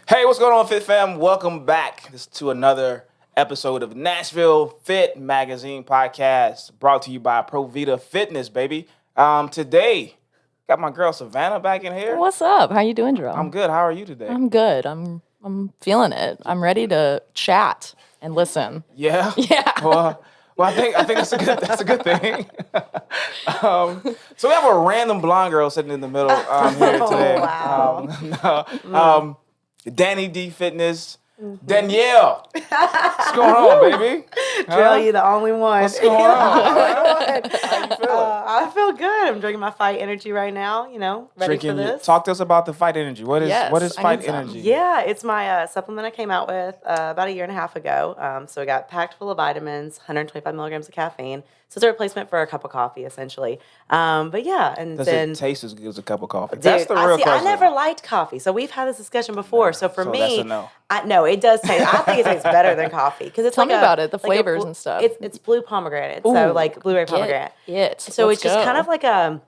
Hey, what's going on, Fit Fam? Welcome back to another episode of Nashville Fit Magazine Podcast, brought to you by Pro Vita Fitness, baby. Today, got my girl Savannah back in here. What's up? How you doing, Jerome? I'm good. How are you today? I'm good. I'm feeling it. I'm ready to chat and listen. Yeah. Yeah. Well, I think that's a good thing. So we have a random blonde girl sitting in the middle here today. Wow. Dani D Fitness. Danielle, what's going on, baby? Drill, you the only one. What's going on? How you feeling? I feel good. I'm drinking my fight energy right now, ready for this. Talk to us about the fight energy. What is Yes, I fight need some. energy? Yeah, it's my supplement I came out with about a year and a half ago. So it got packed full of vitamins, 125 milligrams of caffeine. So it's a replacement for a cup of coffee, essentially. But yeah, and Does then it taste as good as a cup of coffee? Dude, That's the real I question. never liked coffee, so we've had this discussion before. So for me, that's a no. No, it does taste. I think it tastes better than coffee because it's Tell like me about it, the flavors and stuff. It's blue pomegranate, so like blueberry pomegranate. So Let's it's just go. kind of like a.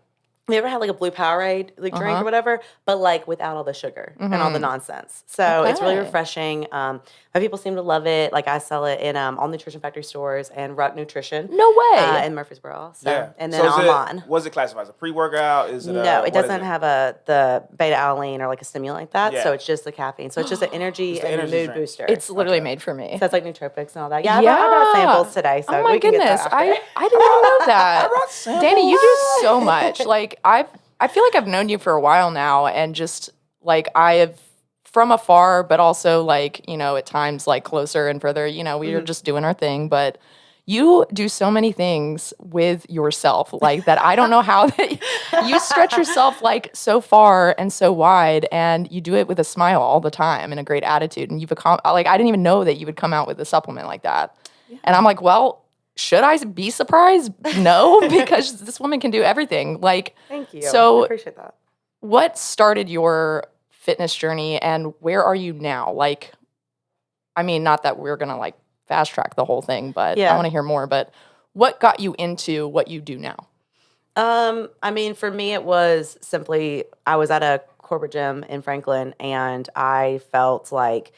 Have you ever had like a blue Powerade drink or whatever, but like without all the sugar and all the nonsense? So it's really Okay. refreshing. My people seem to love it. Like I sell it in all Nutrition Factory stores and Ruck Nutrition. No way. In Murfreesboro. So Yeah. and then So is online. Was it classified as a pre-workout? Is it No, what it is doesn't have the beta alanine or like a stimulant like that. Yeah. So it's just the caffeine. So it's just an energy Just the and energy mood drink. booster. It's literally made for me. So it's like nootropics and all that. Yeah, I brought samples today, so oh my we can goodness, get that after. I didn't even know that. brought samples. Danny, you do so much. Like I feel like I've known you for a while now, and just like I have from afar, but also like at times like closer and further. We are just doing our thing, but. You do so many things with yourself, like that. I don't know how you stretch yourself like so far and so wide, and you do it with a smile all the time and a great attitude. And I didn't even know that you would come out with a supplement like that. Yeah. And I'm like, well, should I be surprised? No, because this woman can do everything. Like, Thank you. So I appreciate that. what started your fitness journey, and where are you now? Like, I mean, not that we're gonna like fast track the whole thing, but I want to hear more. But what got you into what you do now? I mean, for me, it was simply I was at a corporate gym in Franklin, and I felt like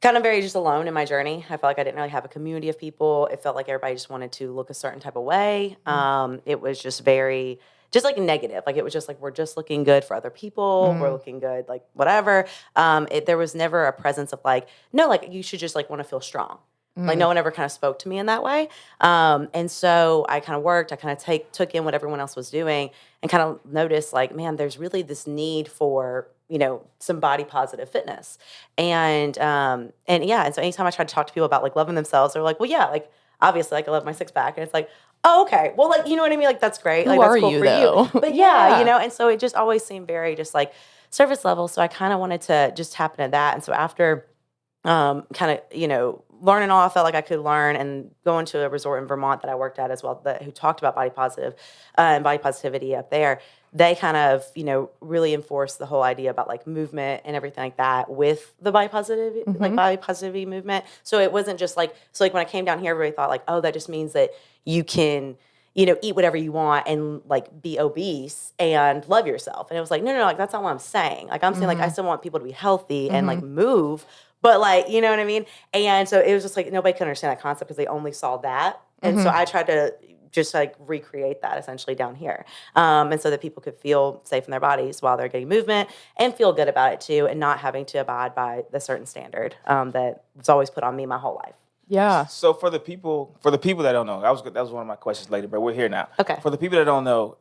kind of very just alone in my journey. I felt like I didn't really have a community of people. It felt like everybody just wanted to look a certain type of way. It was just very, just like negative. Like it was just like, we're just looking good for other people. We're looking good, like whatever. There was never a presence of like, no, like you should just like want to feel strong. Like no one ever kind of spoke to me in that way. And so I kind of worked, I kind of took in what everyone else was doing and kind of noticed like, man, there's really this need for, some body positive fitness. And so anytime I tried to talk to people about like loving themselves, they're like, well, yeah, like obviously like I love my six pack. And it's like, oh, okay. Well, like, you know what I mean? Like that's great. Like Who that's are cool you, for though? you. But yeah, and so it just always seemed very just like surface level. So I kind of wanted to just tap into that. And so after learning all I felt like I could learn and going to a resort in Vermont that I worked at as well, who talked about body positive and body positivity up there, they kind of, really enforced the whole idea about like movement and everything like that with the body positive, like body positivity movement. So it wasn't just like, when I came down here, everybody thought like, oh, that just means that you can, eat whatever you want and like be obese and love yourself. And it was like, no, like that's not what I'm saying. Like I'm saying like I still want people to be healthy and like move. But like, you know what I mean? And so it was just like, nobody could understand that concept because they only saw that. And so I tried to just like recreate that essentially down here. And so that people could feel safe in their bodies while they're getting movement and feel good about it too. And not having to abide by the certain standard that was always put on me my whole life. Yeah. So for the people that don't know, that was one of my questions later, but we're here now. Okay. For the people that don't know,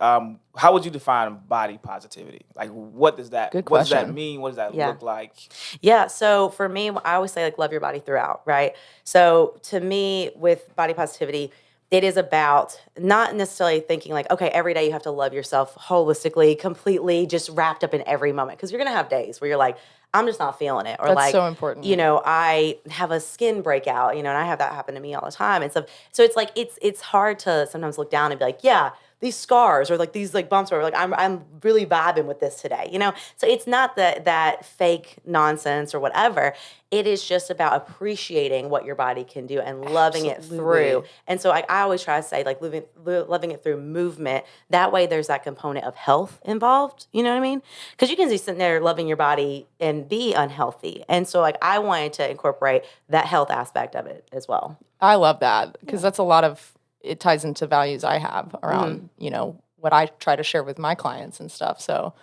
how would you define body positivity? Like, what does that? Good What does that question. mean? What does that Yeah. look like? Yeah. So for me, I always say like love your body throughout, right? So to me, with body positivity, it is about not necessarily thinking like, okay, every day you have to love yourself holistically, completely, just wrapped up in every moment. Because you're going to have days where you're like, I'm just not feeling it. Or That's like, so important. I have a skin breakout, and I have that happen to me all the time. And so it's like, it's hard to sometimes look down and be like, yeah, these scars or like these like bumps where like I'm really vibing with this today, you know? So it's not that fake nonsense or whatever. It is just about appreciating what your body can do and loving it through. And so I always try to say like loving it through movement. That way there's that component of health involved. You know what I mean? Because you can be sitting there loving your body and be unhealthy. And so like I wanted to incorporate that health aspect of it as well. I love that because that's a lot of, it ties into values I have around, you know, what I try to share with my clients and stuff. So,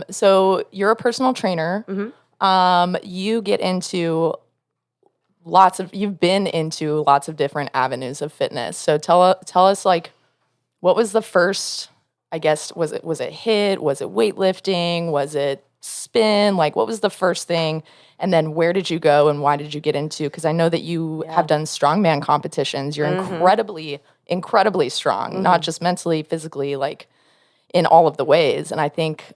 so you're a personal trainer. You get into you've been into lots of different avenues of fitness. So tell us like, what was the first, I guess, was it HIIT? Was it weightlifting? Was it spin? Like, what was the first thing? And then where did you go and why did you get into? Because I know that you have done strongman competitions. You're incredibly, incredibly strong, not just mentally, physically, like in all of the ways. And I think,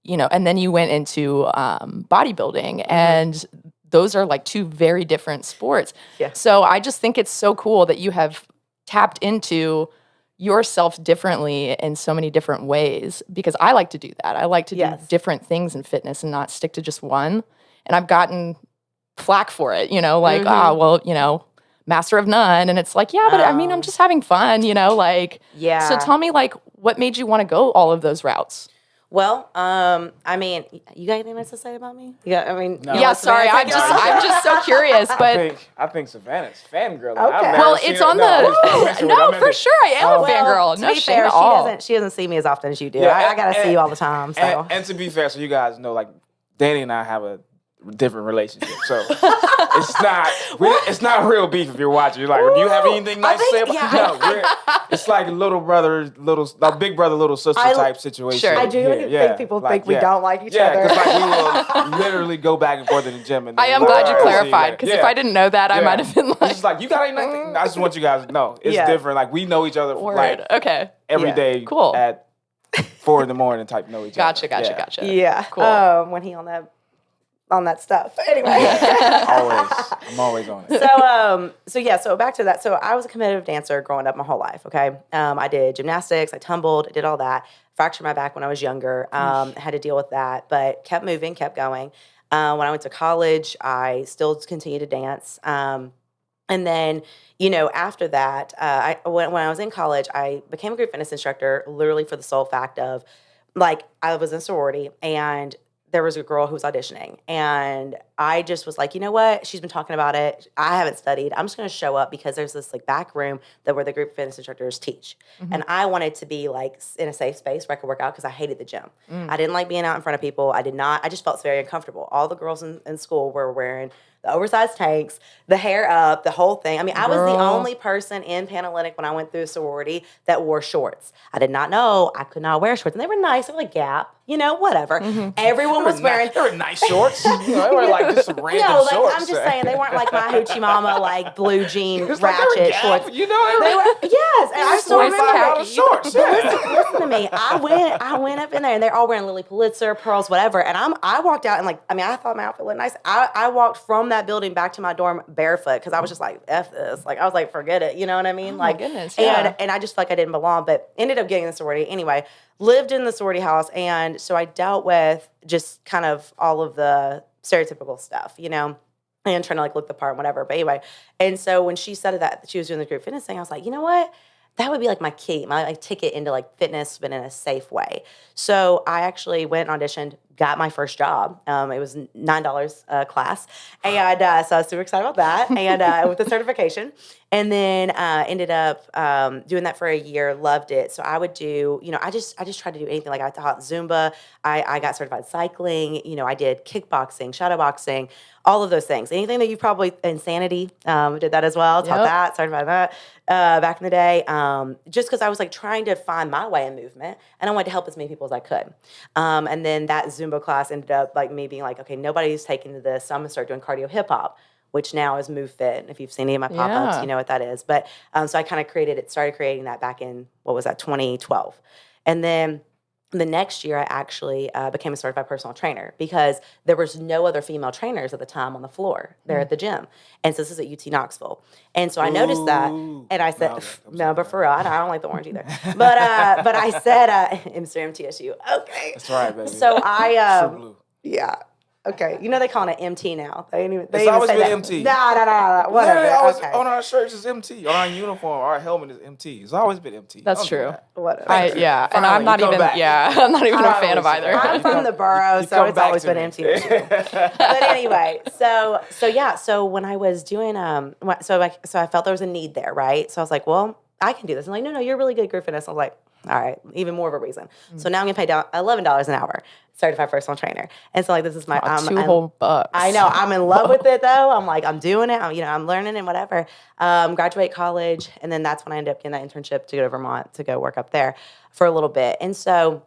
you know, and then you went into bodybuilding and those are like two very different sports. Yeah. So I just think it's so cool that you have tapped into yourself differently in so many different ways because I like to do that. I like to do different things in fitness and not stick to just one. And I've gotten flack for it, you know, like, well, you know, master of none. And it's like, yeah, but I mean, I'm just having fun, you know, like, so tell me like, what made you want to go all of those routes? Well, I mean, you got anything nice to say about me? Yeah, I mean, yeah. Sorry, I'm just so curious. But I think Savannah's fangirl. Okay. Well, it's on the for sure. I am a fangirl. No shame at all. She doesn't see me as often as you do. Yeah, I gotta see you all the time. So, and to be fair, so you guys know, like Dani and I have a different relationship, so it's not real beef. If you're watching, you're like, do you have anything nice to say about? No, it's like little brother, big brother, little sister type situation. Sure. I do think people think we don't like each other. Yeah, because like we will literally go back and forth in the gym. And I am glad you clarified because if I didn't know that, I might have been like, it's just like you got anything. I just want you guys to know it's different. Like we know each other like every day. Cool. At 4 a.m. type know each other. Gotcha. Yeah. Cool. When he on that stuff. Anyway. I'm always on it. So back to that. So I was a competitive dancer growing up my whole life, okay? I did gymnastics, I tumbled, I did all that. Fractured my back when I was younger. Had to deal with that, but kept moving, kept going. When I went to college, I still continued to dance. And then, you know, after that, when I was in college, I became a group fitness instructor literally for the sole fact of, like, I was in sorority and there was a girl who was auditioning and I just was like, you know what? She's been talking about it. I haven't studied. I'm just going to show up because there's this like back room where the group fitness instructors teach. And I wanted to be like in a safe space where I could work out because I hated the gym. I didn't like being out in front of people. I just felt very uncomfortable. All the girls in school were wearing the oversized tanks, the hair up, the whole thing. I mean, I was the only person in Panhellenic when I went through sorority that wore shorts. I did not know I could not wear shorts. And they were nice. They were like Gap, you know, whatever. Everyone was wearing... They were nice shorts. You know, they were like just some random shorts. I'm just saying, they weren't like my Hoochie Mama, like blue jean ratchet shorts. You know, they were, yes. And I still remember. Shorts. Listen to me. I went up in there and they're all wearing Lily Pulitzer, pearls, whatever. And I walked out and like, I mean, I thought my outfit looked nice. I walked from that building back to my dorm barefoot because I was just like, F this. Like, I was like, forget it. You know what I mean? My goodness, yeah. And I just felt like I didn't belong, but ended up getting in the sorority. Anyway, lived in the sorority house. And so I dealt with just kind of all of the stereotypical stuff, you know, and trying to like look the part and whatever. But anyway, and so when she said that she was doing the group fitness thing, I was like, you know what? That would be like my key, my like ticket into like fitness, but in a safe way. So I actually went and auditioned, got my first job. It was $9 a class. And so I was super excited about that and with the certification. And then ended up doing that for a year, loved it. So I would do, you know, I just tried to do anything. Like I taught Zumba. I got certified cycling. You know, I did kickboxing, shadowboxing, all of those things. Anything that you probably, Insanity, did that as well. Taught that, certified that back in the day. Just because I was like trying to find my way in movement and I wanted to help as many people as I could. And then that Zumba class ended up like me being like, okay, nobody's taking to this. So I'm going to start doing cardio hip hop, which now is Move Fit. And if you've seen any of my pop-ups, you know what that is. But so I kind of started creating that back in, 2012. And then The next year, I actually became a certified personal trainer because there was no other female trainers at the time on the floor there at the gym. And so this is at UT Knoxville. And so I noticed that, Ooh. and I said, No, I'm no, sorry. but for real, I don't like the orange either. But I said, Mr. MTSU, okay. That's right, baby. So I, True blue. yeah. Okay, you know they call it MT now. They even It's even always say been that. MT. No, whatever. Literally, always Okay. on our shirts is MT. On our uniform, our helmet is MT. It's always been MT. That's Don't do true. that. Whatever. And Finally, I'm not you come even, back. I'm not even a fan of either. I'm from the borough, You so come it's back always to been me. empty issue. But anyway, so when I was doing so I felt there was a need there, right? So I was like, well, I can do this. And like, no, you're really good at group fitness. I was like, all right, even more of a reason. So now I'm gonna pay down $11 an hour, certified personal trainer. And so like this is my Two whole bucks. I know I'm in love with it though. I'm like I'm doing it. I'm learning and whatever. Graduate college, and then that's when I ended up getting that internship to go to Vermont to go work up there for a little bit. And so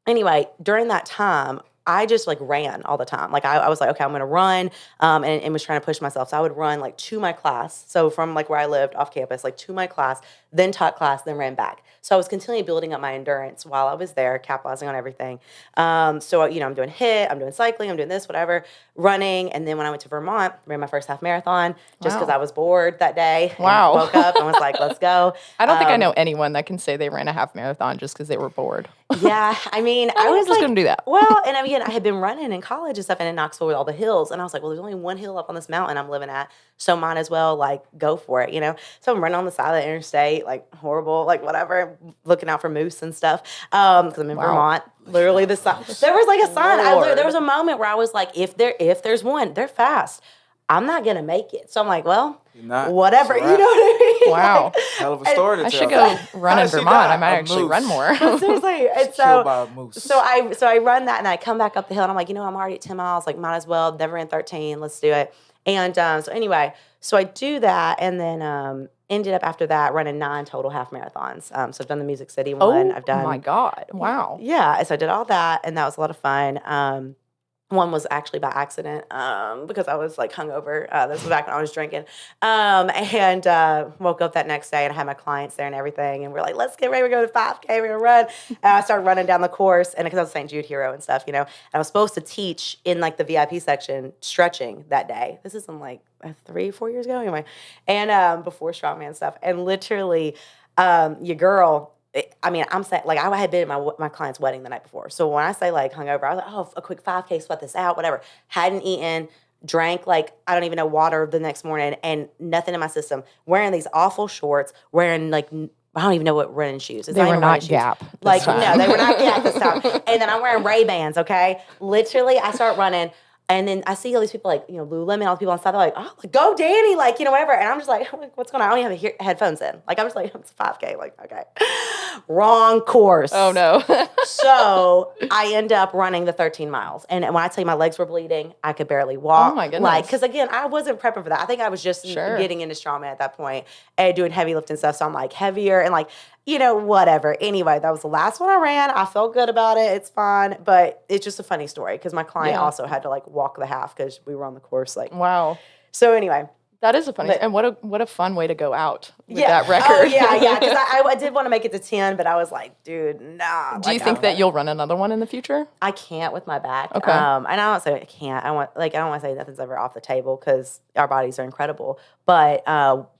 anyway, during that time, I just like ran all the time. Like I was like, okay, I'm gonna run, and was trying to push myself. So I would run like to my class. So from like where I lived off campus, like to my class, then taught class, then ran back. So I was continually building up my endurance while I was there, capitalizing on everything. So I'm doing HIIT, I'm doing cycling, I'm doing this, whatever, running. And then when I went to Vermont, ran my first half marathon just because Wow. I was bored that day. Wow. And woke up and was like, let's go. I don't think I know anyone that can say they ran a half marathon just because they were bored. Yeah, I mean, I I'm was just like, gonna do that. Well, and again, I had been running in college and stuff, and in Knoxville with all the hills, and I was like, well, there's only one hill up on this mountain I'm living at, so might as well like go for it, So I'm running on the side of the interstate, like horrible, like whatever, looking out for moose and stuff, because I'm in Vermont. Literally, the sign. There was like a sign. There was a moment where I was like, if there's one, they're fast. I'm not gonna make it. So I'm like, well, whatever. You know what I mean? Wow. Hell of a story to tell. I should go run in Vermont. I might actually run more. Seriously. And Killed by a moose. so I run that and I come back up the hill and I'm like, I'm already at 10 miles. Like, might as well. Never ran 13. Let's do it. And so anyway, so I do that and then ended up after that running 9 total half marathons. So I've done the Music City one. I've done. Oh my God. Wow. Yeah. So I did all that and that was a lot of fun. One was actually by accident because I was like hungover. This was back when I was drinking. And woke up that next day and I had my clients there and everything. And we're like, let's get ready. We're going to 5K. We're going to run. And I started running down the course. And because I was a St. Jude hero and stuff, And I was supposed to teach in like the VIP section stretching that day. This is in like 3-4 years ago anyway. And before strongman stuff. And literally your girl... I'm saying, like, I had been at my client's wedding the night before. So when I say, like, hungover, I was like, oh, a quick 5K, sweat this out, whatever. Hadn't eaten, drank, like, I don't even know, water the next morning, and nothing in my system. Wearing these awful shorts, wearing, like, I don't even know what running shoes. They were not Gap. Like, no, they were not Gap this time. And then I'm wearing Ray-Bans, okay? Literally, I start running. And then I see all these people like, Lululemon, all the people on side, they're like, oh, go Dani, like, whatever. And I'm just like, what's going on? I don't even have headphones in. Like, I'm just like, it's a 5K. Like, okay. Wrong course. Oh, no. So I end up running the 13 miles. And when I tell you my legs were bleeding, I could barely walk. Oh, my goodness. Like, because again, I wasn't prepping for that. I think I was just getting into strongman at that point and doing heavy lifting stuff. So I'm like heavier and like, whatever. Anyway, that was the last one I ran. I felt good about it. It's fine. But it's just a funny story because my client also had to like walk the half because we were on the course. Like, wow. So anyway. That is a funny, and what a fun way to go out with that record. Oh, yeah. Because I did want to make it to 10, but I was like, dude, nah. Do you think that you'll run another one in the future? I can't with my back. Okay. And I don't say I can't. I don't want to say nothing's ever off the table because our bodies are incredible. But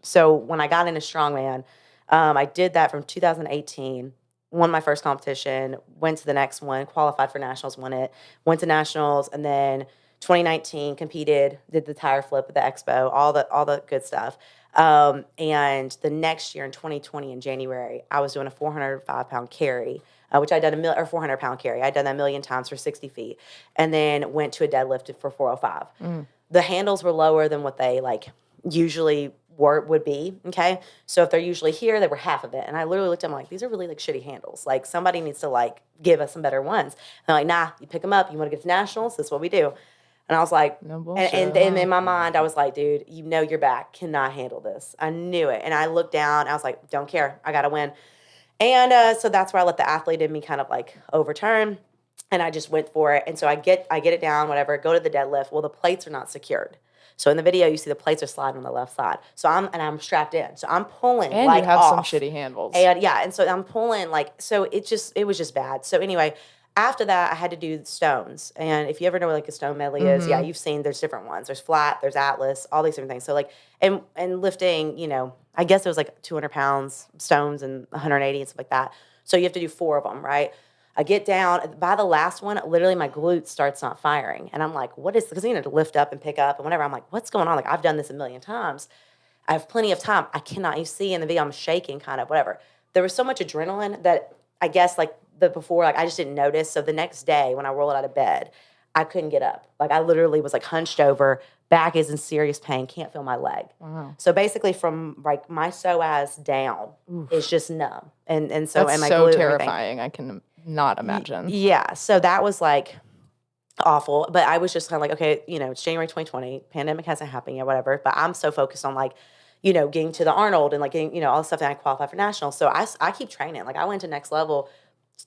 so when I got into strongman, I did that from 2018. Won my first competition. Went to the next one. Qualified for nationals. Won it. Went to nationals, and then 2019 competed, did the tire flip at the expo, all the good stuff. And the next year in 2020 in January, I was doing a 405-pound carry, which I'd done 400-pound carry. I'd done that 1,000,000 times for 60 feet, and then went to a deadlift for 405. The handles were lower than what they like usually would be. Okay, so if they're usually here, they were half of it. And I literally looked at them like, these are really like shitty handles. Like somebody needs to like give us some better ones. And they're like, nah, you pick them up. You want to get to nationals? This is what we do. And I was like, no bullshit. And in my mind, I was like, dude, your back cannot handle this. I knew it. And I looked down, I was like, don't care. I got to win. And so that's where I let the athlete in me kind of like overturn. And I just went for it. And so I get it down, whatever, go to the deadlift. Well, the plates are not secured. So in the video, you see the plates are sliding on the left side. So I'm strapped in. So I'm pulling And like you have off. some shitty handles. And yeah, and so I'm pulling like, so it was just bad. So anyway, after that, I had to do the stones. And if you ever know what like a stone medley is, yeah, you've seen there's different ones. There's flat, there's atlas, all these different things. So like, and lifting, you know, I guess it was like 200 pounds stones and 180 and stuff like that. So you have to do 4 of them, right? I get down, by the last one, literally my glute starts not firing. And I'm like, what is, because you know, to lift up and pick up and whatever. I'm like, what's going on? Like, I've done this a million times. I have plenty of time. I cannot, you see in the video, I'm shaking kind of, whatever. There was so much adrenaline that I guess like the before, like I just didn't notice. So the next day when I rolled out of bed, I couldn't get up. Like I literally was like hunched over, back is in serious pain, can't feel my leg. Wow. So basically from like my psoas down is just numb. And so, That's and my so glute, terrifying. I can not imagine. Yeah. So that was like awful. But I was just kind of like, okay, you know, it's January 2020, pandemic hasn't happened yet, whatever. But I'm so focused on like, you know, getting to the Arnold and like getting, you know, all the stuff that I qualify for national. So I keep training. Like I went to next level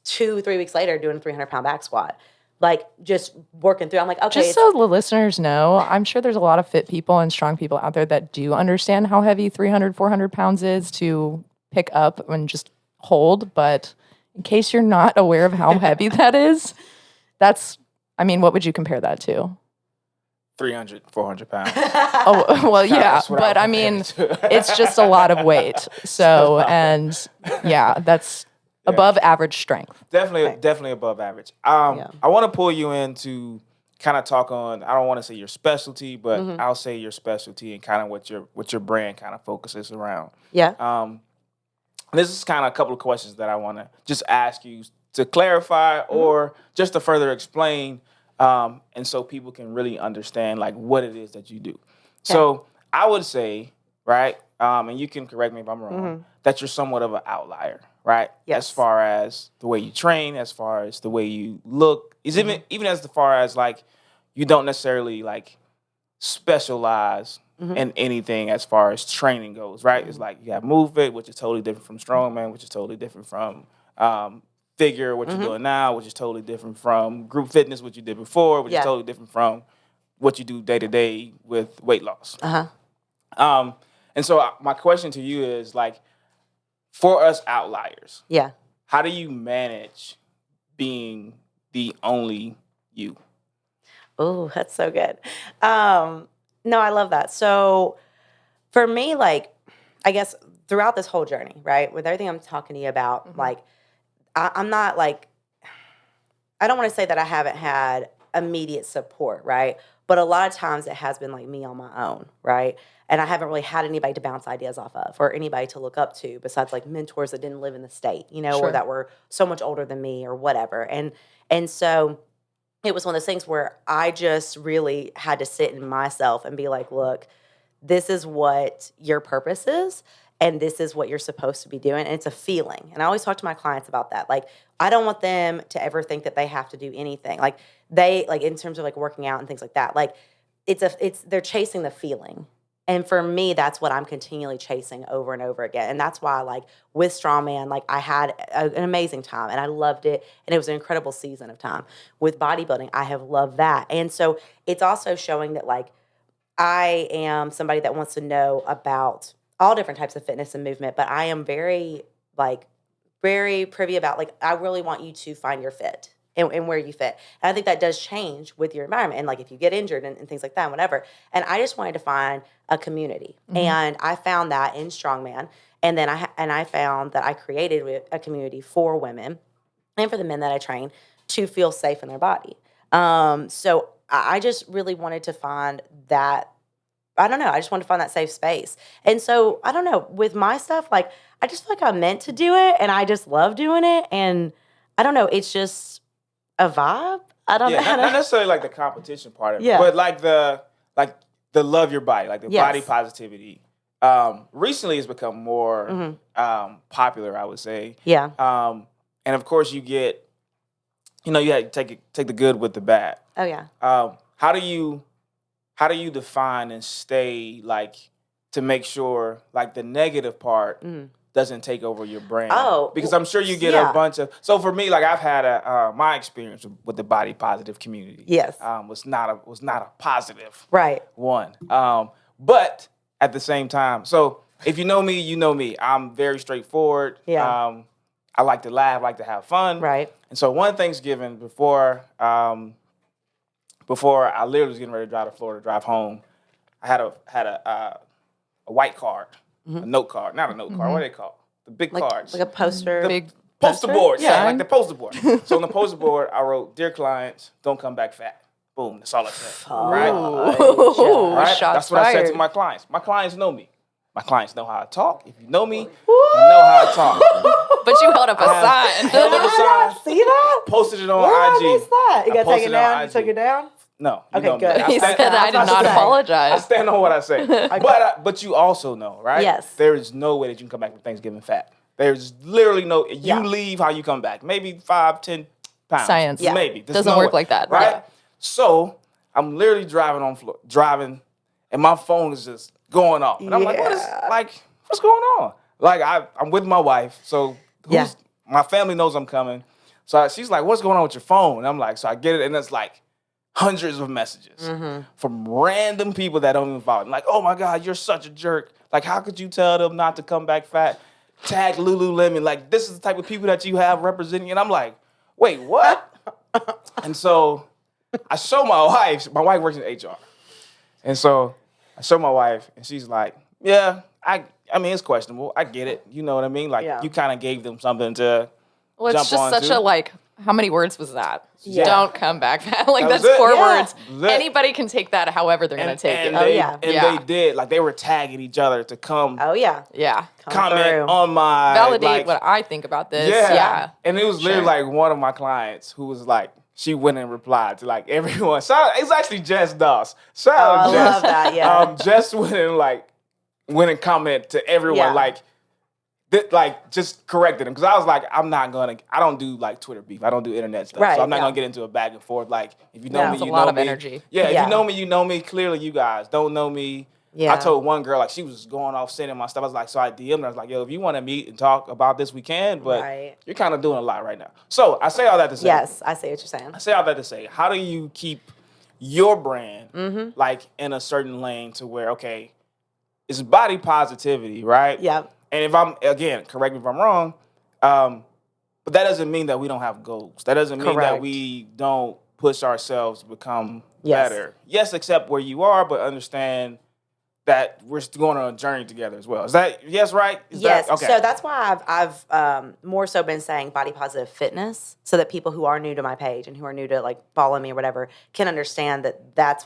2-3 weeks later doing a 300-pound back squat. Like just working through. I'm like, okay. Just so the listeners know, I'm sure there's a lot of fit people and strong people out there that do understand how heavy 300, 400 pounds is to pick up and just hold. But in case you're not aware of how heavy that is, that's, I mean, what would you compare that to? 300, 400 pounds. Oh, well, yeah. That's what But I compare mean, it to. it's just a lot of weight. So, and yeah, that's above average strength. Definitely above average. I want to pull you in to kind of talk on, I don't want to say your specialty, but I'll say your specialty and kind of what your brand kind of focuses around. Yeah. This is kind of a couple of questions that I want to just ask you to clarify or just to further explain, and so people can really understand like what it is that you do. Okay. So I would say, right, and you can correct me if I'm wrong, that you're somewhat of an outlier, right? Yes. As far as the way you train, as far as the way you look, is even as far as like you don't necessarily like specialize in anything as far as training goes, right? It's like you have movement, which is totally different from strongman, which is totally different from figure, what you're doing now, which is totally different from group fitness, what you did before, which is totally different from what you do day to day with weight loss. And so my question to you is like, for us outliers, how do you manage being the only you? Oh, that's so good. No, I love that. So for me, like, I guess throughout this whole journey, right, with everything I'm talking to you about, like, I'm not like, I don't want to say that I haven't had immediate support, right? But a lot of times it has been like me on my own, right? And I haven't really had anybody to bounce ideas off of or anybody to look up to besides like mentors that didn't live in the state, you know, or that were so much older than me or whatever. And so it was one of those things where I just really had to sit in myself and be like, look, this is what your purpose is. And this is what you're supposed to be doing. And it's a feeling. And I always talk to my clients about that. Like, I don't want them to ever think that they have to do anything. Like they, like in terms of like working out and things like that, like they're chasing the feeling. And for me, that's what I'm continually chasing over and over again. And that's why, like, with Strongman, like, I had an amazing time, and I loved it, and it was an incredible season of time. With bodybuilding, I have loved that. And so it's also showing that, like, I am somebody that wants to know about all different types of fitness and movement, but I am very privy about, like, I really want you to find your fit. And where you fit. And I think that does change with your environment. And like if you get injured and things like that, and whatever. And I just wanted to find a community. And I found that in Strongman. And then I found that I created a community for women and for the men that I train to feel safe in their body. So I just really wanted to find that, I don't know, I just wanted to find that safe space. And so, I don't know, with my stuff, like, I just feel like I'm meant to do it. And I just love doing it. And I don't know, it's just a vibe. I don't know. Not necessarily like the competition part of it, but like the love your body, like the body positivity. Recently, it's become more popular, I would say. Yeah. And of course, you get, you have to take the good with the bad. Oh yeah. How do you define and stay like to make sure like the negative part doesn't take over your brand? Oh, because I'm sure you get a bunch of. So for me, like I've had my experience with the body positive community. Yes, was not a positive one. But at the same time, so if you know me, you know me. I'm very straightforward. Yeah. I like to laugh, like to have fun. Right. And so one Thanksgiving before I literally was getting ready to drive to Florida, drive home, I had a white card, a note card, not a note card. What are they called? The big cards, like a poster, the big poster board. Yeah, Yeah. like the poster board. So on the poster board, I wrote, "Dear clients, don't come back fat." Boom. That's all I said. Right. Ooh, Right. shots That's what I said fired. to my clients. My clients know me. My clients know how I talk. If you know me, you know how I talk. But you held up a sign. Held up a sign, See that? posted it on Where IG. did I miss that? You I got posted taken it on down? You IG. took it down? No. You Okay, know me. good. He said, I did I was not about to say. I apologize. stand on what I say. But you also know, right? Yes. There is no way that you can come back from Thanksgiving fat. There's literally no. You Yeah. leave how you come back. Maybe 5-10 pounds. Science. Yeah. Maybe. There's Doesn't no work way, like that. Right. Yeah. So I'm literally driving, and my phone is just going off, and I'm like, what's going on? Like I'm with my wife, so my family knows I'm coming. So she's like, "What's going on with your phone?" And I'm like, so I get it, and it's like hundreds of messages from random people that don't even follow. Like, "Oh my God, you're such a jerk. Like, how could you tell them not to come back fat? Tag Lululemon. Like, this is the type of people that you have representing." And I'm like, "Wait, what?" And so I show my wife. My wife works in HR, and so I show my wife, and she's like, "Yeah, I mean, it's questionable. I get it. You know what I mean? Like, you kind of gave them something to Well, it's jump just such onto." a how many words was that? Yeah. Don't come back fat. Like, That was that's it. 4 Yeah. words. That was it. Anybody can take that however they're going to take and it. They, yeah. And Yeah. they did. Like, they were tagging each other to come Oh, yeah. Yeah. comment through. on my... Validate like, what I think about this. Yeah. Yeah. And it was literally like one of my clients who was like, she went and replied to like everyone. It's actually Jess Doss. Shout out I to Jess. love that, yeah. Jess went and comment to everyone Yeah. just corrected him, because I was like, I don't do like Twitter beef. I don't do internet stuff. Right, so I'm not yeah. gonna get into a back and forth. Like, if you know me, It's a you lot know of me. energy. Yeah, if Yeah. you know me, you know me. Clearly, you guys don't know me. Yeah. I told one girl, like, she was going off sending my stuff. I was like, so I DM'd her. I was like, yo, if you want to meet and talk about this, we can. But Right. you're kind of doing a lot right now. So I say all that to say. Yes, I see what you're saying. I say all that to say, how do you keep your brand Mm-hmm. like in a certain lane to where, okay, it's body positivity, right? Yep. And if I'm, again, correct me if I'm wrong, but that doesn't mean that we don't have goals. That doesn't mean that Correct. we don't push ourselves to become Yes. better. Yes, accept where you are, but understand that we're going on a journey together as well. Is that, yes, right? Yes. Okay. So that's why I've more so been saying body positive fitness, so that people who are new to my page and who are new to like follow me or whatever can understand that that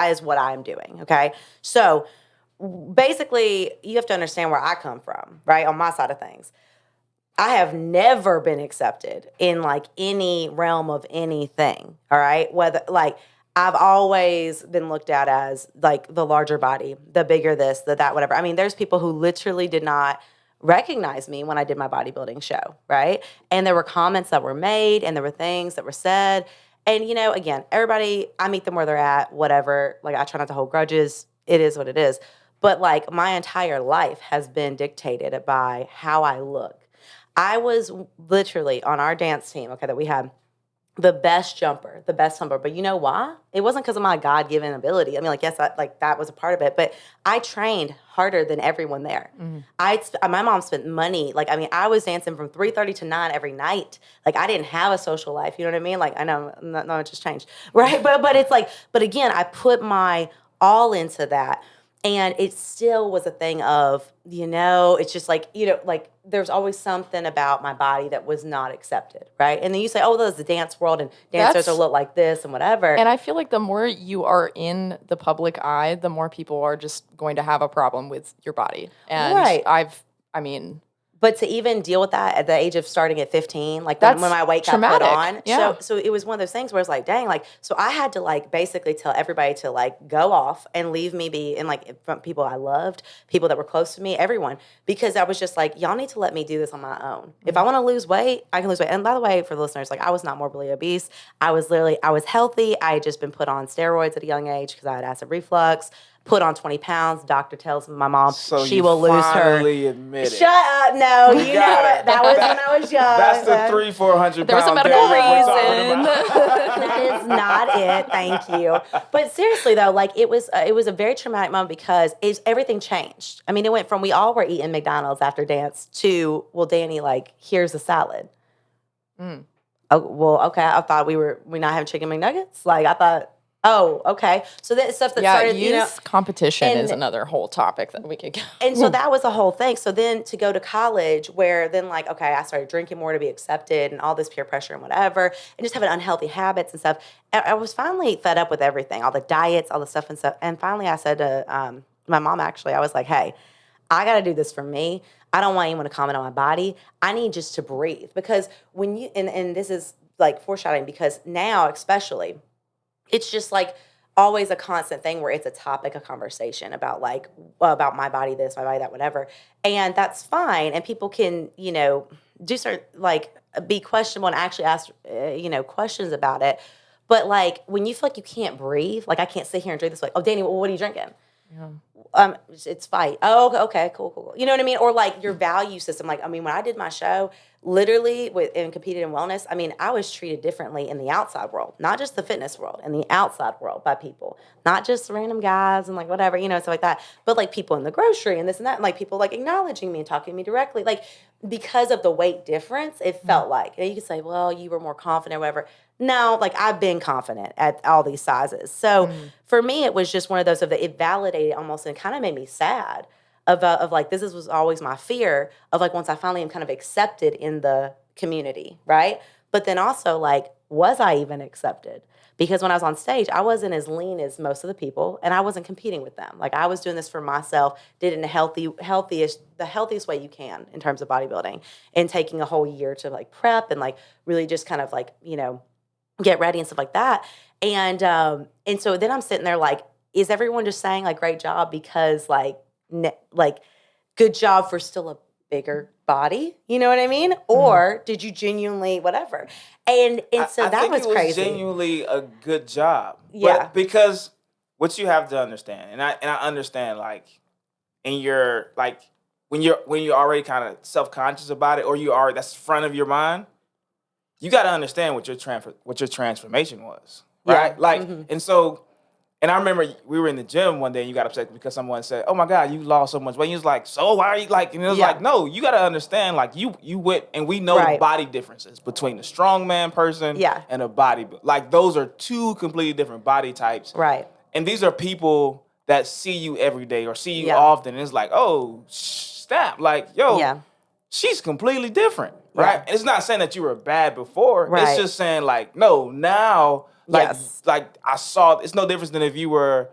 is what I'm doing. Okay. So basically, you have to understand where I come from, right? On my side of things. I have never been accepted in like any realm of anything. All right. Whether like I've always been looked at as like the larger body, the bigger this, the that, whatever. I mean, there's people who literally did not recognize me when I did my bodybuilding show, right? And there were comments that were made and there were things that were said. And, you know, again, everybody, I meet them where they're at, whatever. Like, I try not to hold grudges. It is what it is. But, like, my entire life has been dictated by how I look. I was literally on our dance team, okay, that we had, the best jumper. But you know why? It wasn't because of my God-given ability. I mean, like, yes, that was a part of it. But I trained harder than everyone there. My mom spent money. Like, I mean, I was dancing from 3:30 to 9 every night. Like, I didn't have a social life. You know what I mean? Like, I know, no, it just changed, right? But it's like, but again, I put my all into that. And it still was a thing of, you know, it's just like, you know, like there's always something about my body that was not accepted, right? And then you say, oh, there's the dance world and dancers will look like this and whatever. And I feel like the more you are in the public eye, the more people are just going to have a problem with your body. And Right. But to even deal with that at the age of starting at 15, like That's when my weight got traumatic. put on. Yeah. So it was one of those things where it's like, dang, like, so I had to like basically tell everybody to like go off and leave me be, and like from people I loved, people that were close to me, everyone, because I was just like, y'all need to let me do this on my own. If I want to lose weight, I can lose weight. And by the way, for the listeners, like I was not morbidly obese. I was healthy. I had just been put on steroids at a young age because I had acid reflux. put on 20 pounds. Doctor tells my mom So she you will lose her. finally admit it. Shut up. No, you know got it. it. That was when I was young. That's the 300-400 There was a pound medical Dani we're talking reason. about. That is not it. Thank you. But seriously though, like it was a very traumatic moment because everything changed. I mean, it went from we all were eating McDonald's after dance to, well, Dani, like, here's a salad. Oh, well, okay. I thought we not having chicken McNuggets. Like I thought, oh, okay. So that stuff that started, youth competition and- is another whole topic that we could go. And so that was the whole thing. So then to go to college where then like, okay, I started drinking more to be accepted and all this peer pressure and whatever, and just having unhealthy habits and stuff. I was finally fed up with everything, all the diets, all the stuff and stuff. And finally I said to my mom, actually, I was like, hey, I got to do this for me. I don't want anyone to comment on my body. I need just to breathe. Because when you, and this is like foreshadowing, because now especially, it's just like always a constant thing where it's a topic of conversation about like, about my body this, my body that, whatever. And that's fine. And people can, do certain, like, be questionable and actually ask, questions about it. But like, when you feel like you can't breathe, like I can't sit here and drink this, like, oh, Dani, well, what are you drinking? Yeah. It's fight. Oh, okay, cool. You know what I mean? Or like your value system. Like, I mean, when I did my show, literally and competed in wellness, I mean, I was treated differently in the outside world, not just the fitness world, in the outside world by people, not just random guys and like whatever, stuff like that, but like people in the grocery and this and that, and like people like acknowledging me and talking to me directly, like because of the weight difference, it felt like, and you could say, well, you were more confident or whatever. No, like I've been confident at all these sizes. So for me, it was just one of those it validated almost, and it kind of made me sad of like, was always my fear of like, once I finally am kind of accepted in the community, right? But then also like, was I even accepted? Because when I was on stage, I wasn't as lean as most of the people, and I wasn't competing with them. Like I was doing this for myself, did it in the healthiest way you can in terms of bodybuilding, and taking a whole year to like prep and like really just kind of like, get ready and stuff like that. And so then I'm sitting there like, is everyone just saying like, great job because like good job for still a bigger body? You know what I mean? Or did you genuinely whatever? And so that was crazy. I think it was genuinely a good job. Yeah. But because what you have to understand, and I understand like in your like when you're already kind of self-conscious about it, or that's front of your mind, you got to understand what your transformation was, right? Yeah. Like, and so, and I remember we were in the gym one day and you got upset because someone said, "Oh my God, you lost so much weight." And you was like, "So why are you like?" And it was like, "No, you got to understand. Like, you went, and we know the body differences between the strongman person and a bodybuilder. Like, those are two completely different body types, right? And these are people that see you every day or see you often. And it's like, oh, snap! Like, yo, she's completely different." Right? And it's not saying that you were bad before. Right. It's just saying like, no, now, like I saw, it's no difference than if you were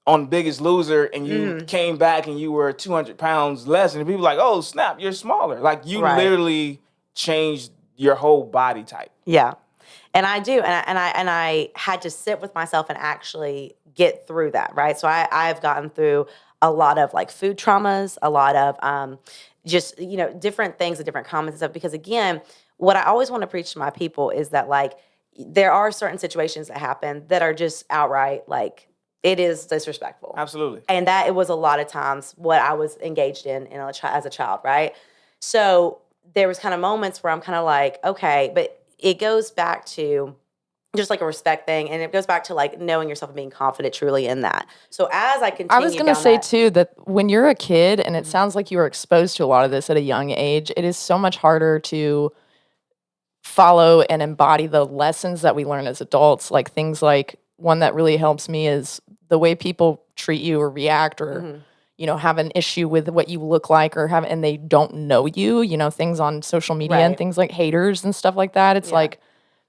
on Biggest Loser and you came back and you were 200 pounds less, and people like, oh, snap, you're smaller. Like you literally changed your whole body type. Yeah. And I do. And I had to sit with myself and actually get through that. Right. So I've gotten through a lot of like food traumas, a lot of, just, different things and different comments and stuff. Because again, what I always want to preach to my people is that like, there are certain situations that happen that are just outright, like, it is disrespectful. Absolutely. And that it was a lot of times what I was engaged in as a child, right? So there was kind of moments where I'm kind of like, okay, but it goes back to just like a respect thing, and it goes back to like knowing yourself and being confident truly in that. So as I continue, I was going to say too that when you're a kid, and it sounds like you were exposed to a lot of this at a young age, it is so much harder to follow and embody the lessons that we learn as adults. Like things like, one that really helps me is the way people treat you or react or have an issue with what you look like and they don't know you, things on social media and things like haters and stuff like that. It's like,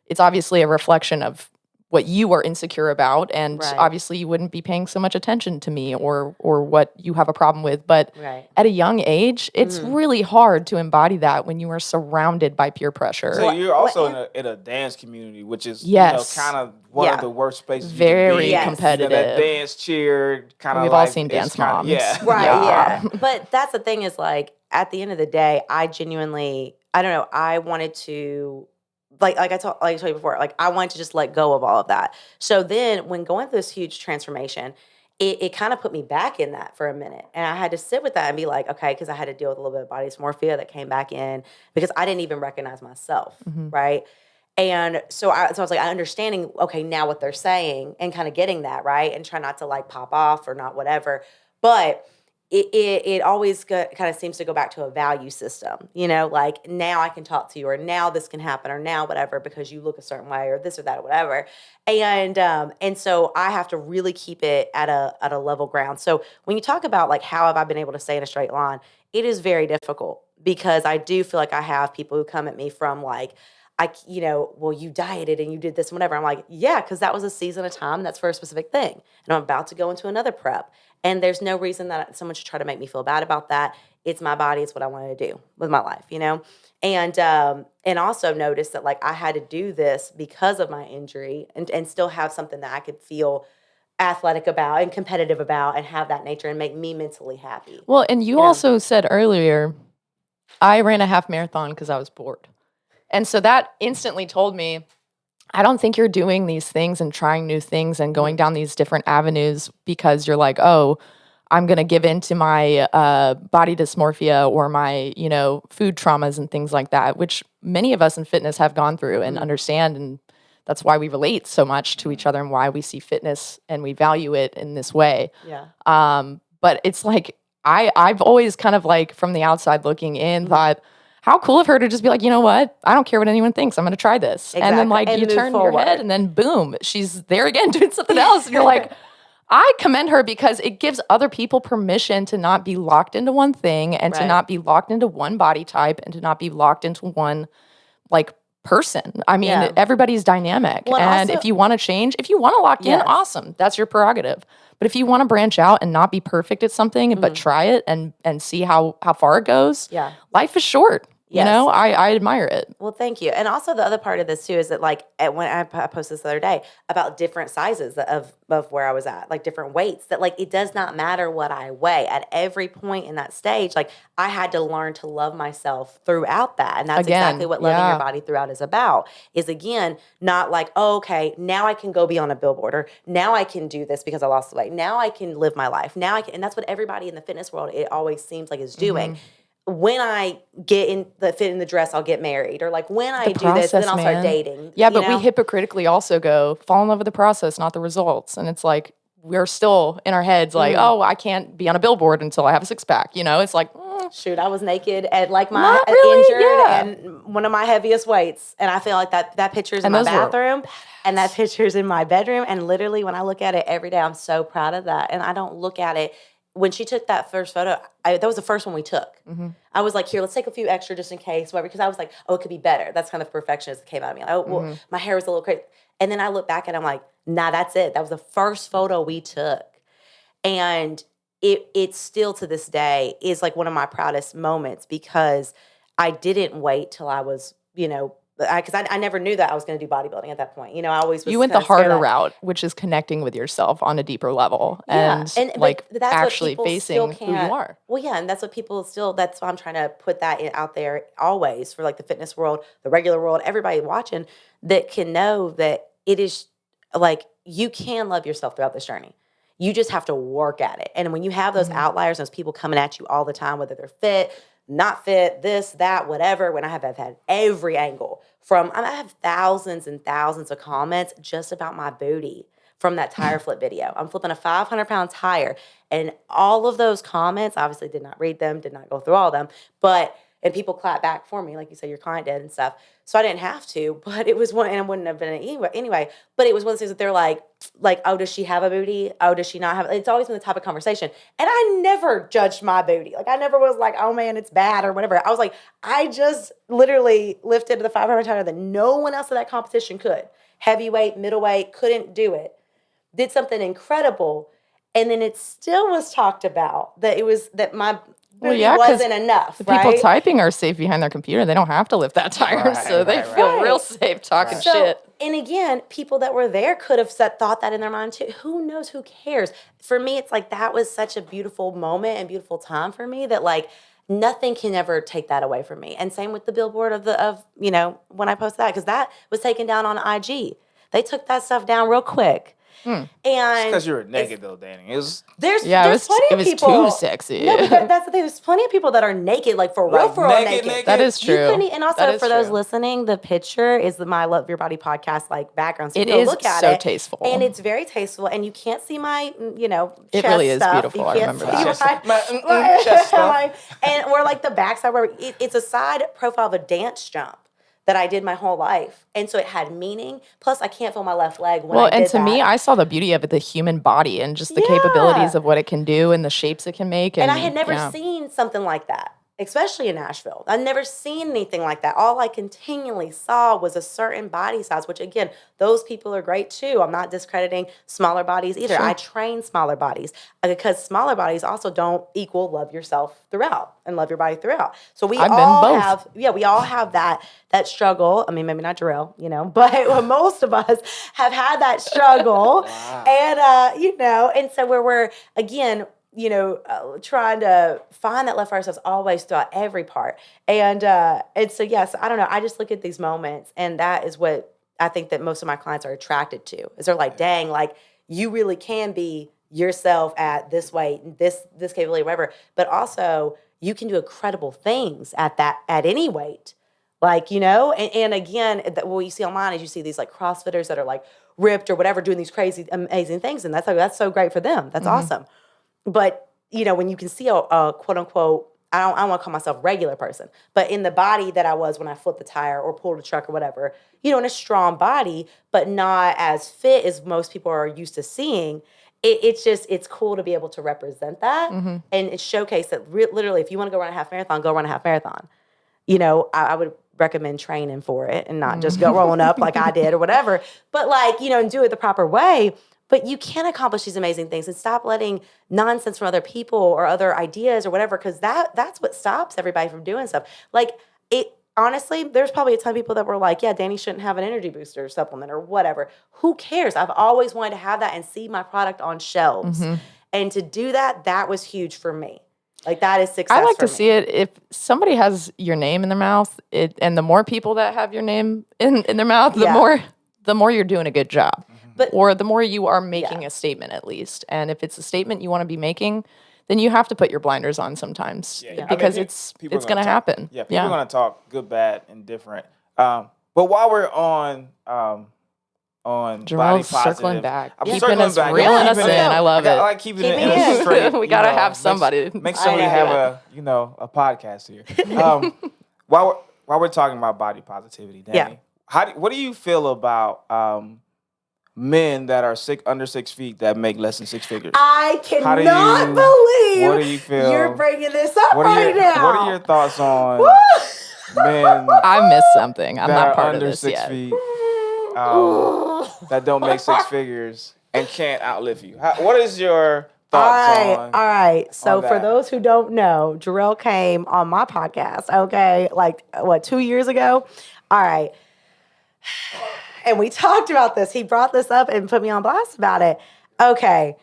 it's obviously a reflection of what you are insecure about, and obviously you wouldn't be paying so much attention to me or what you have a problem with. But at a young age, it's really hard to embody that when you are surrounded by peer pressure. So you're also in a dance community, which is kind of one of the worst places. Very you can be. competitive. That dance cheer kind of. We've all seen Dance Moms. But that's the thing is like at the end of the day, I genuinely, I don't know, I wanted to. Like I told you before, like I wanted to just let go of all of that. So then when going through this huge transformation, it kind of put me back in that for a minute. And I had to sit with that and be like, okay, because I had to deal with a little bit of body dysmorphia that came back in because I didn't even recognize myself, right? And so I was like, understanding, okay, now what they're saying and kind of getting that, right? And try not to like pop off or not whatever. But it always kind of seems to go back to a value system, like now I can talk to you or now this can happen or now whatever because you look a certain way or this or that or whatever. And so I have to really keep it at a level ground. So when you talk about like how have I been able to stay in a straight line, it is very difficult because I do feel like I have people who come at me from like, well, you dieted and you did this and whatever. I'm like, yeah, because that was a season of time. That's for a specific thing. And I'm about to go into another prep. And there's no reason that someone should try to make me feel bad about that. It's my body. It's what I want to do with my life, And also notice that like I had to do this because of my injury and still have something that I could feel athletic about and competitive about and have that nature and make me mentally happy. Well, and you also said earlier, I ran a half marathon because I was bored. And so that instantly told me, I don't think you're doing these things and trying new things and going down these different avenues because you're like, oh, I'm going to give in to my body dysmorphia or my, food traumas and things like that, which many of us in fitness have gone through and understand. And that's why we relate so much to each other and why we see fitness and we value it in this way. Yeah. But it's like, I've always kind of like from the outside looking in thought, how cool of her to just be like, you know what? I don't care what anyone thinks. I'm going to try this. Exactly. And then like you turn your head and then boom, she's there again doing something else. And you're like, I commend her because it gives other people permission to not be locked into one thing and to not be locked into one body type and to not be locked into one like person. I mean, everybody's dynamic. Well, and also, if you want to change, if you want to lock in, awesome. That's your prerogative. But if you want to branch out and not be perfect at something, but try it and see how far it goes, life is short. Yes. I admire it. Well, thank you. And also the other part of this too is that like when I posted this the other day about different sizes of where I was at, like different weights, that like it does not matter what I weigh at every point in that stage. Like I had to learn to love myself throughout that. And that's exactly what loving your body throughout is about, is again, not like, oh, okay, now I can go be on a billboard or now I can do this because I lost the weight. Now I can live my life. Now I can, and that's what everybody in the fitness world, it always seems like is doing. When I get in the fit in the dress, I'll get married. Or like when I do this, then I'll start dating. Yeah, but we hypocritically also go, fall in love with the process, not the results. And it's like, we're still in our heads like, oh, I can't be on a billboard until I have a six pack. It's like, shoot, I was naked at like my injured and one of my heaviest weights. And I feel like that picture's in my bathroom and that picture's in my bedroom. And literally when I look at it every day, I'm so proud of that. And I don't look at it. When she took that first photo, that was the first one we took. I was like, here, let's take a few extra just in case, whatever, because I was like, oh, it could be better. That's kind of perfectionist that came out of me. Like, oh, well, my hair was a little crazy. And then I look back and I'm like, nah, that's it. That was the first photo we took. And it still to this day is like one of my proudest moments because I didn't wait till I was, because I never knew that I was going to do bodybuilding at that point. I always was. You went the harder route, which is connecting with yourself on a deeper level and like that's actually facing who you are. Well, yeah, and that's what people still. That's why I'm trying to put that out there always for like the fitness world, the regular world, everybody watching that can know that it is like you can love yourself throughout this journey. You just have to work at it. And when you have those outliers, those people coming at you all the time, whether they're fit, not fit, this, that, whatever, when I have had every angle I have thousands and thousands of comments just about my booty from that tire flip video. I'm flipping a 500-pound tire. And all of those comments, obviously did not read them, did not go through all of them, and people clap back for me, like you said, your client did and stuff. So I didn't have to, but it was one, and it wouldn't have been anyway. But it was one of those things that they're like, oh, does she have a booty? Oh, does she not have? It's always been the topic of conversation. And I never judged my booty. Like I never was like, oh man, it's bad or whatever. I was like, I just literally lifted the 500 pounder that no one else in that competition could. Heavyweight, middleweight, couldn't do it. Did something incredible. And then it still was talked about that it was that my wasn't enough. The people typing are safe behind their computer. They don't have to lift that tire, so they feel real safe talking shit. And again, people that were there could have thought that in their mind too. Who knows? Who cares? For me, it's like that was such a beautiful moment and beautiful time for me that like nothing can ever take that away from me. And same with the billboard of when I posted that because that was taken down on IG. They took that stuff down real quick. And Because you were naked though, Dani. There's plenty of people. It was too sexy. No, but that's the thing. There's plenty of people that are naked, like for real, naked. That is true. And also for those listening, the picture is my Love Your Body podcast like background. So you can look at so it. Tasteful. And it's very tasteful. And you can't see my, chest it really is stuff. beautiful. I remember that. My chest stuff. And we're like the backside where it's a side profile of a dance jump that I did my whole life. And so it had meaning. Plus, I can't feel my left leg when I did that. Me, I saw the beauty of it, the human body and just the capabilities of what it can do and the shapes it can make. And I had never seen something like that, especially in Nashville. I'd never seen anything like that. All I continually saw was a certain body size, which, again, those people are great too. I'm not discrediting smaller bodies either. Sure. I train smaller bodies because smaller bodies also don't equal love yourself throughout and love your body throughout. So we all have that struggle. I mean, maybe not Jarrell, but most of us have had that struggle. Wow. And so where we're, again, trying to find that love for ourselves always throughout every part. And so, yes, I don't know. I just look at these moments, and that is what I think that most of my clients are attracted to. Is they're like, dang, like you really can be yourself at this weight, this capability, whatever. But also, you can do incredible things at any weight. Like, and again, what you see online is you see these like CrossFitters that are like ripped or whatever, doing these crazy, amazing things. And that's so great for them. That's awesome. But, when you can see a quote unquote, I don't want to call myself regular person, but in the body that I was when I flipped the tire or pulled a truck or whatever, in a strong body, but not as fit as most people are used to seeing, it's cool to be able to represent that and it showcase that literally if you want to go run a half marathon, go run a half marathon. I would recommend training for it and not just go rolling up like I did or whatever, but and do it the proper way. But you can accomplish these amazing things and stop letting nonsense from other people or other ideas or whatever, because that's what stops everybody from doing stuff. Honestly, there's probably a ton of people that were like, yeah, Dani shouldn't have an energy booster supplement or whatever. Who cares? I've always wanted to have that and see my product on shelves. And to do that was huge for me. That is success. I like to see it if somebody has your name in their mouth, and the more people that have your name in their mouth, the more you're doing a good job. Or the more you are making a statement, at least. And if it's a statement you want to be making, then you have to put your blinders on sometimes because it's going to happen. Yeah, people are going to talk good, bad, and different. But while we're on body positive, circling back, I'm keeping circling us back. reeling us in. I love it. I like keeping it in a straight. We got to have somebody. Make somebody have a podcast here. While we're talking about body positivity, Dani, what do you feel about men that are under 6 feet that make less than six figures? I cannot believe what do you feel? You're bringing this up now. What are your thoughts on men? I missed something. I'm not part of this yet. Under 6 feet that don't make six figures and can't outlive you. What is your thoughts on? All right. So for those who don't know, Jarrell came on my podcast. Okay, 2 years ago. All right. And we talked about this. He brought this up and put me on blast about it. Okay.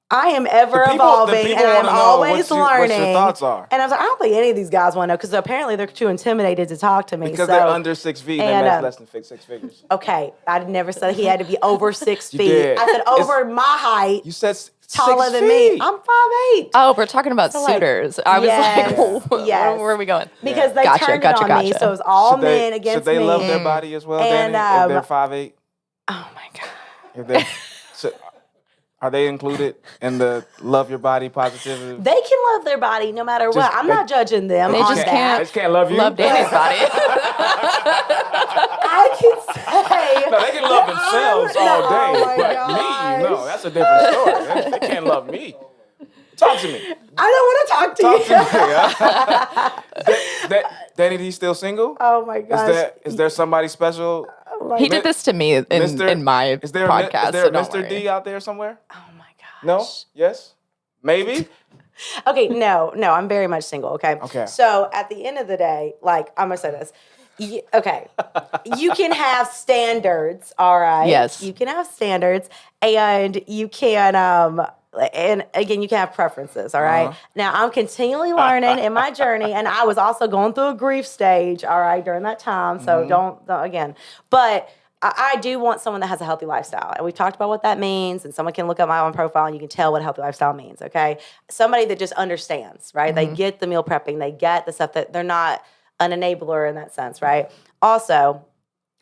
I am ever evolving and I'm always learning. What your thoughts are. And I was like, I don't think any of these guys want to know because apparently they're too intimidated to talk to me. Because they're under 6 feet and they make less than six figures. Okay. I never said he had to be over 6 feet. Did. I said over my height. You said taller than me. I'm 5'8". Oh, we're talking about suitors. I was where are we going? Because they turned it on me, so it was all men against me. Should they love their body as well, Dani, if they're 5'8"? Oh, my God. Are they included in the love your body positivity? They can love their body no matter what. I'm not judging them. They just can't love you. Love Dani's body. I can say. No, they can love themselves all day. But me, no, that's a different story. They can't love me. Talk to me. I don't want to talk to you. Dani D still single? Oh my gosh. Is there somebody special? He did this to me in my podcast. Is there a Mr. D out there somewhere? Oh my gosh. No? Yes? Maybe? Okay, no, I'm very much single, okay? Okay. So at the end of the day, I'm going to say this. Okay. You can have standards, all right? Yes. You can have standards and you can and again, you can have preferences, all right? Now, I'm continually learning in my journey, and I was also going through a grief stage, all right, during that time, so don't again. But I do want someone that has a healthy lifestyle. And we've talked about what that means. And someone can look at my own profile and you can tell what a healthy lifestyle means, okay? Somebody that just understands, right? They get the meal prepping. They get the stuff that they're not an enabler in that sense, right? Also,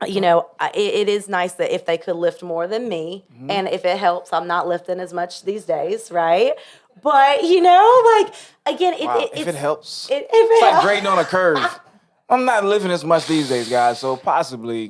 it is nice that if they could lift more than me, and if it helps, I'm not lifting as much these days, right? But, again, If it helps. If It's it like helps. grading on a curve. I'm not living as much these days, guys, so possibly,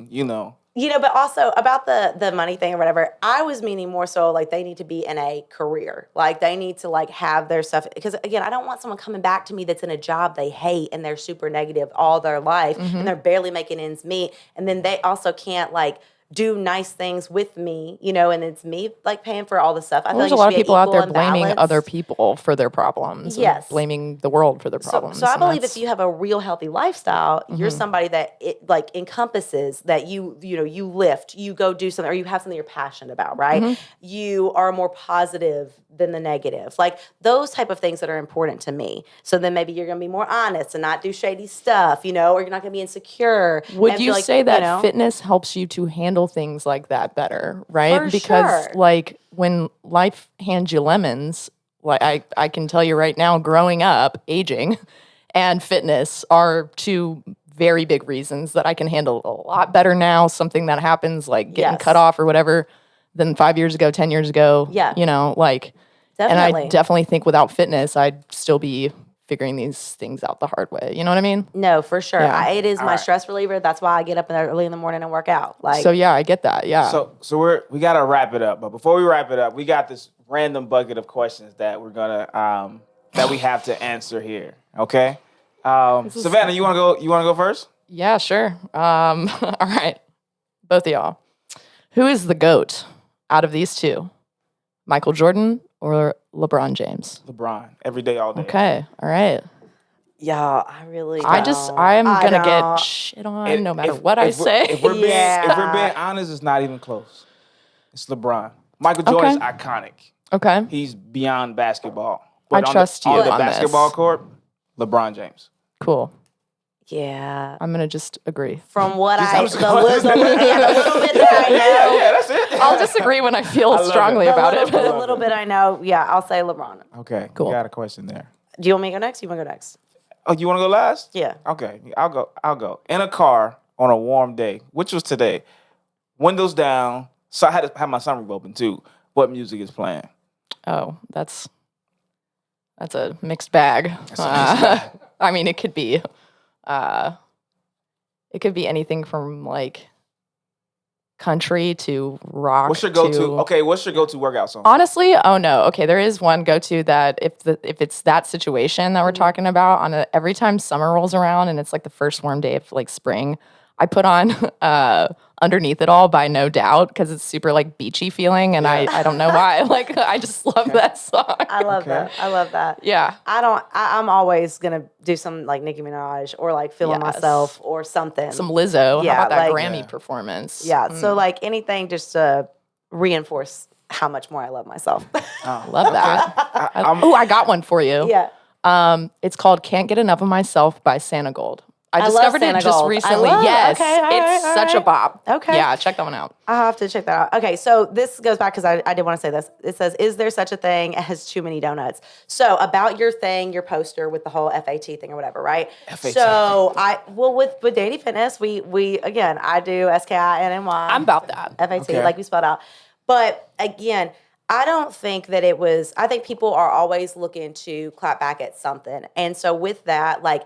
But also about the money thing or whatever, I was meaning more so like they need to be in a career. Like they need to like have their stuff. Because again, I don't want someone coming back to me that's in a job they hate and they're super negative all their life and they're barely making ends meet. And then they also can't like do nice things with me, and it's me like paying for all the stuff. I feel There's like a lot of it should be people out there equal blaming balance. other people for their problems. Yes. And blaming the world for their problems. So I and believe that's- if you have a real healthy lifestyle, you're somebody that it like encompasses that you lift, you go do something, or you have something you're passionate about, right? You are more positive than the negative. Like those type of things that are important to me. So then maybe you're going to be more honest and not do shady stuff, or you're not going to be insecure. Would and you feel like, say that fitness helps you to handle things like that better, right? For Because sure. like when life hands you lemons, like I can tell you right now, growing up, aging, and fitness are two very big reasons that I can handle a lot better now. Something that happens like getting Yes. cut off or whatever than 5 years ago, 10 years ago. Yeah. And I Definitely. definitely think without fitness, I'd still be figuring these things out the hard way. You know what I mean? No, for sure. Yeah. It is my right. stress reliever. That's why I get up early in the morning and work out. Like So yeah, I get that. Yeah. So we gotta wrap it up. But before we wrap it up, we got this random bucket of questions that we're gonna that we have to answer here. Okay? Savannah, you wanna go first? Yeah, sure. All right. Both of y'all. Who is the GOAT out of these two? Michael Jordan or LeBron James? LeBron. Every day, all day. Okay. All right. y'all, I really don't. I am going to don't. get shit on no matter what I say. If we're being Yeah. honest, it's not even close. It's LeBron. Michael Jordan's iconic. Okay. He's beyond basketball. I But trust you on the on basketball this. court, LeBron James. Cool. Yeah. I'm going to just agree. From what Just- I, I'm the just little going- bit that I know, Yeah, that's it. I'll disagree when I feel love strongly it. about it. the little bit I know, yeah, I'll say LeBron. Okay, Cool. got a question there. Do you want me to go next? You want to go next? Oh, you want to go last? Yeah. Okay, I'll go. In a car on a warm day, which was today, windows down. So I had to have my sunroof open too. What music is playing? Oh, that's a mixed bag. That's a mixed bag. I mean, it could be anything from like country to rock. What's your go-to? to- Okay, what's your go-to workout song? Honestly, oh no. Okay, there is one go-to that if it's that situation that we're talking about every time summer rolls around and it's like the first warm day of like spring, I put on Underneath It All by No Doubt because it's super like beachy feeling and I don't know why. Like I just love that song. I love Okay. that. I love that. Yeah. I'm always going to do some like Nicki Minaj or like Feeling Yes. Myself or something. Some Lizzo. Yeah, How about that like- Grammy Yeah. performance? Yeah. So like anything just to reinforce how much more I love myself. Love that. I'm- I got one for you. Yeah. It's called Can't Get Enough of Myself by Santa Gold. I love discovered it Santa just Gold. I recently. love it. Yes. Okay, all right, It's all such a right. bop. Okay. Yeah, check that one out. I'll have to check that out. Okay, so this goes back because I did want to say this. It says, is there such a thing as too many donuts? So about your thing, your poster with the whole FAT thing or whatever, right? FAT. So with Dani Fitness, we again, I do SKINNY. I'm about that. FAT, Okay. like we spelled out. But again, I don't think that it was, I think people are always looking to clap back at something. And so with that, like,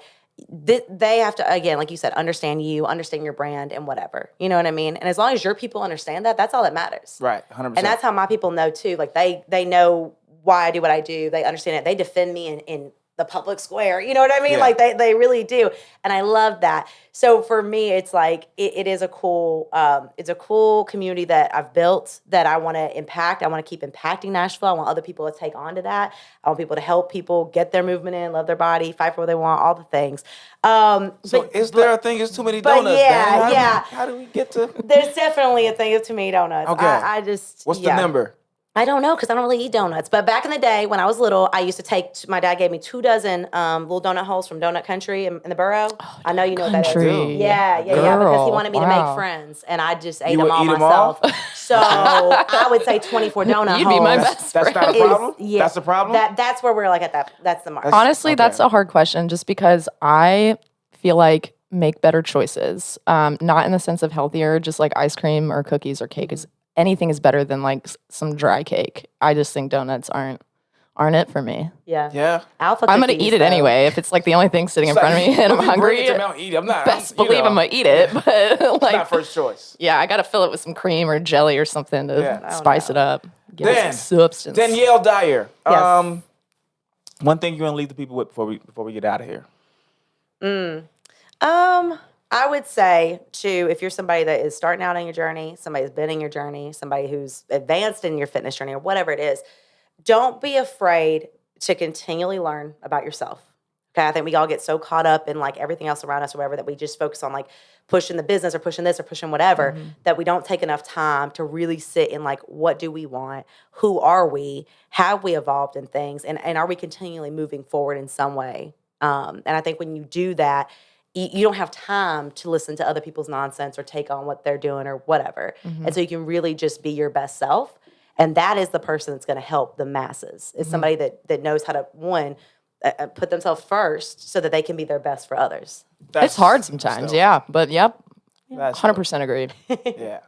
they have to, again, like you said, understand you, understand your brand and whatever. You know what I mean? And as long as your people understand that, that's all that matters. right, 100%. And that's how my people know too. Like they know why I do what I do. They understand it. They defend me in the public square. You know what I mean? Yeah. Like they really do. And I love that. So for me, it's like, it is a cool, it's a cool community that I've built that I want to impact. I want to keep impacting Nashville. I want other people to take on to that. I want people to help people get their movement in, love their body, fight for what they want, all the things. So is there a thing? Is too many but donuts? yeah, Dan? yeah. How do we get to? There's definitely a thing of too many donuts. Okay. I just, What's yeah. the number? I don't know because I don't really eat donuts. But back in the day when I was little, I used to my dad gave me 2 dozen little donut holes from Donut Country in the borough. Oh, I know you know what that is. Country. Yeah, because he Girl, wanted me to wow. make friends. And I just ate You them would all eat 'em myself. all? So I would say 24 donut You'd holes. be my best That's not a friend. problem? Yeah, That's the problem? That's where we're like at that. That's the mark. Honestly, Okay. that's a hard question just because I feel like make better choices. Not in the sense of healthier, just like ice cream or cookies or cake is anything is better than like some dry cake. I just think donuts aren't it for me. Yeah. Alpha I'm gonna cookies, eat it though. anyway if it's like the only thing sitting in It's front of like, me and I'm if you bring hungry. it to me, I'll eat it. Best believe I'm gonna eat it, but It's like not first choice. yeah, I gotta fill it with some cream or jelly or something to Yeah. spice it up. Give it Dan, some substance. Danielle Dyer. Yes. One thing you're gonna leave the people with before we get out of here. I would say too, if you're somebody that is starting out on your journey, somebody who's been in your journey, somebody who's advanced in your fitness journey or whatever it is, don't be afraid to continually learn about yourself. Okay, I think we all get so caught up in like everything else around us or whatever that we just focus on like pushing the business or pushing this or pushing whatever that we don't take enough time to really sit in like what do we want, who are we, have we evolved in things, and are we continually moving forward in some way? And I think when you do that, you don't have time to listen to other people's nonsense or take on what they're doing or whatever. And so you can really just be your best self. And that is the person that's going to help the masses. It's somebody that knows how to, one, put themselves first so that they can be their best for others. It's hard sometimes, yeah. But yep, That's 100% agreed. Yeah.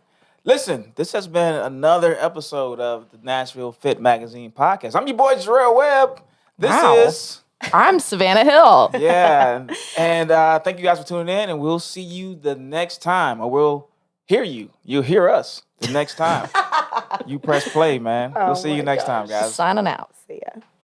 Listen, this has been another episode of the Nashville Fit Magazine podcast. I'm your boy, Jarrell Webb. This Wow. is... I'm Savannah Hill. Yeah. And thank you guys for tuning in, and we'll see you the next time, or we'll hear you. You'll hear us the next time. You press play, man. We'll see you next time, guys. Signing out. See ya.